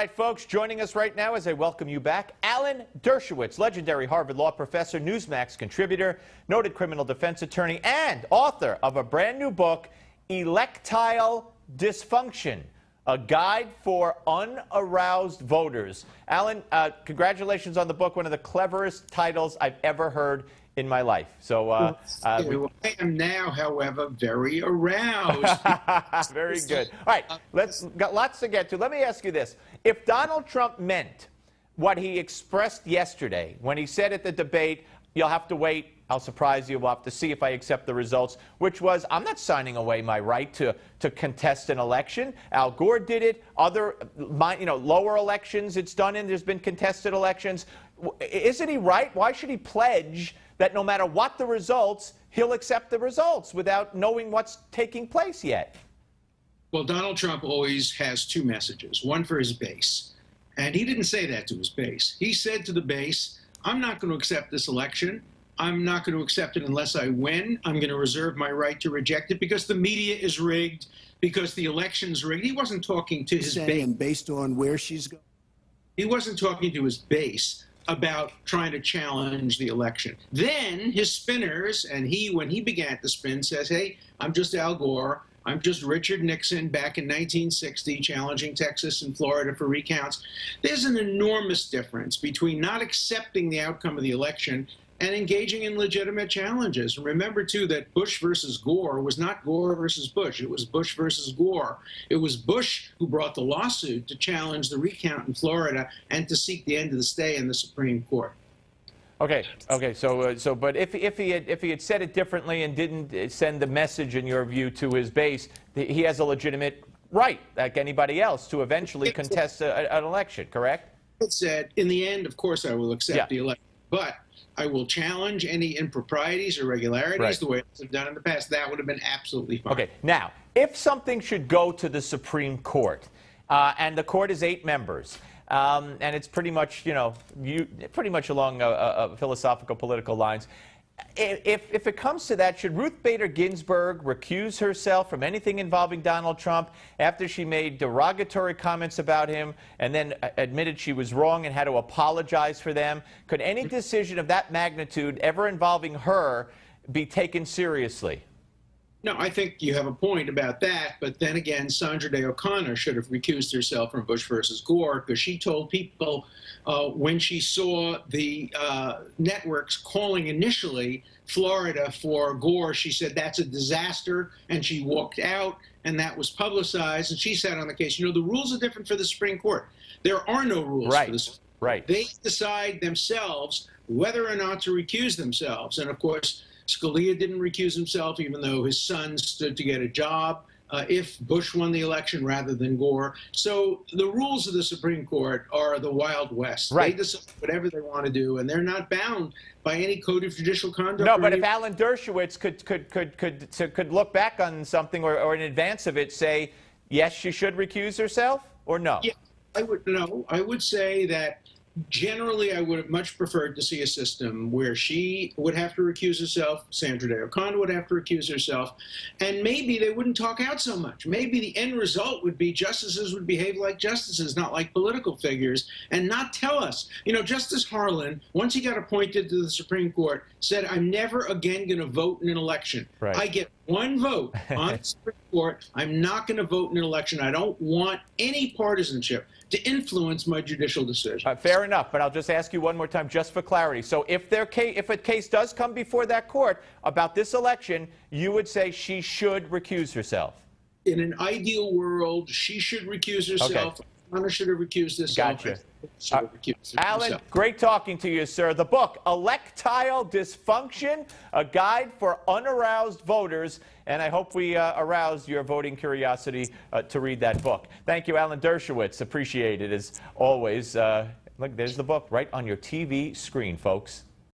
right, folks, joining us right now as I welcome you back, Alan Dershowitz, legendary Harvard Law professor, Newsmax contributor, noted criminal defense attorney, and author of a brand new book, Electile Dysfunction, a guide for unaroused voters. Alan, congratulations on the book, one of the cleverest titles I've ever heard in my life. So I am now, however, very aroused. Very good. All right, got lots to get to. Let me ask you this. If Donald Trump meant what he expressed yesterday when he said at the debate, you'll have to wait, I'll surprise you, we'll have to see if I accept the results, which was, I'm not signing away my right to contest an election. Al Gore did it. Other, lower elections it's done in. There's been contested elections. Isn't he right? Why should he pledge that no matter what the results, he'll accept the results without knowing what's taking place yet? Well, Donald Trump always has two messages, one for his base. And he didn't say that to his base. He said to the base, I'm not going to accept this election. I'm not going to accept it unless I win. I'm going to reserve my right to reject it because the media is rigged, because the election's rigged. He wasn't talking to his base. Based on where she's going. He wasn't talking to his base about trying to challenge the election. Then his spinners, and he, when he began to spin, says, hey, I'm just Al Gore. I'm just Richard Nixon back in 1960 challenging Texas and Florida for recounts. There's an enormous difference between not accepting the outcome of the election and engaging in legitimate challenges. And remember, too, that Bush versus Gore was not Gore versus Bush. It was Bush versus Gore. It was Bush who brought the lawsuit to challenge the recount in Florida and to seek the end of the stay in the Supreme Court. Okay. But if he had said it differently and didn't send the message, in your view, to his base, he has a legitimate right, like anybody else, to eventually contest an election, correct? It said, in the end, of course, I will accept the election, but I will challenge any improprieties or irregularities the way it's done in the past. That would have been absolutely fine. Okay. Now, if something should go to the Supreme Court, and the court is 8 members, and it's pretty much, pretty much along philosophical, political lines. If it comes to that, should Ruth Bader Ginsburg recuse herself from anything involving Donald Trump after she made derogatory comments about him and then admitted she was wrong and had to apologize for them? Could any decision of that magnitude ever involving her be taken seriously? No, I think you have a point about that, but then again, Sandra Day O'Connor should have recused herself from Bush versus Gore because she told people when she saw the networks calling initially Florida for Gore, she said that's a disaster, and she walked out, and that was publicized, and she sat on the case. You know, the rules are different for the Supreme Court. There are no rules for the Supreme Court. Right. They decide themselves whether or not to recuse themselves, and of course, Scalia didn't recuse himself, even though his son stood to get a job if Bush won the election rather than Gore. So the rules of the Supreme Court are the Wild West. Right. They decide whatever they want to do, and they're not bound by any code of judicial conduct. No, but if Alan Dershowitz could look back on something or in advance of it say, yes, she should recuse herself, or no? Yeah, I would say that generally, I would have much preferred to see a system where she would have to recuse herself, Sandra Day O'Connor would have to recuse herself, and maybe they wouldn't talk out so much. Maybe the end result would be justices would behave like justices, not like political figures, and not tell us. You know, Justice Harlan, once he got appointed to the Supreme Court, said, I'm never again going to vote in an election. Right. I get one vote on the Supreme Court. I'm not going to vote in an election. I don't want any partisanship to influence my judicial decision. Fair enough, but I'll just ask you one more time just for clarity. So if a case does come before that court about this election, you would say she should recuse herself? In an ideal world, she should recuse herself. Okay. Honor should have recused herself. Gotcha. Alan, great talking to you, sir. The book, Electile Dysfunction, a guide for unaroused voters. And I hope we aroused your voting curiosity to read that book. Thank you, Alan Dershowitz. Appreciate it, as always. Look, there's the book right on your TV screen, folks.